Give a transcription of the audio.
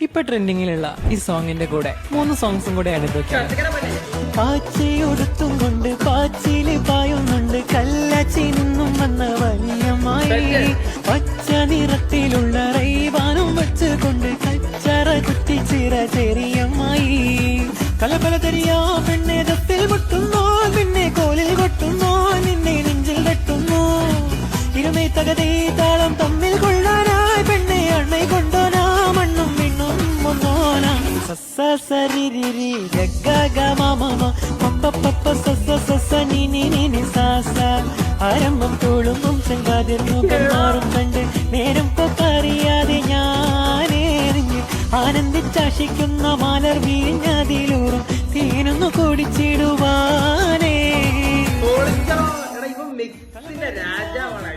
ഇപ്പൊ ട്രെൻഡിങ്ങിലുള്ള ഈ സോങ്ങിന്റെ കൂടെ 3 സോങ്സും കൂടെ എടുത്തൊക്കെയാണ്. പാച്ചയൊടുത്തും കൊണ്ട് പാച്ചില് പായുന്നുണ്ട് കല്ലാച്ചി നിന്നും വന്ന വലിയമായി പച്ച നിറത്തിലുള്ള റൈവാനും വെച്ചുകൊണ്ട് കച്ചറ കുറ്റിച്ചിറ ചെറിയമ്മായി കലപല തെരിയാ പെണ്ണെ ദത്തിൽ പൊട്ടുന്നോ പിന്നെ കോലിൽ കൊട്ടുന്നോ നിന്നെ നെഞ്ചിൽ തട്ടുന്നു ഇരുമേ തകതേ താളം തമ്മിൽ കൊള്ളാനായി പെണ്ണെ അണ്ണை കൊണ്ടോനാ മണ്ണും വിണ്ണും ഒന്നോനാ സസ സരിരി ഗഗ മമ പപ്പ സസ സസ നീ സാസ ആരംഭം തോളുമ്പും ചെങ്കാതിർ മുഖം മാറും കണ്ട് നേരം പൊക്കറിയാതെ ഞാനേറിഞ്ഞ് ആനന്ദിച്ചാശിക്കുന്ന മലർ വീഞ്ഞതിലൂറും തീനൊന്നു കുടിച്ചിടുവാനേ. രാജാവാണ്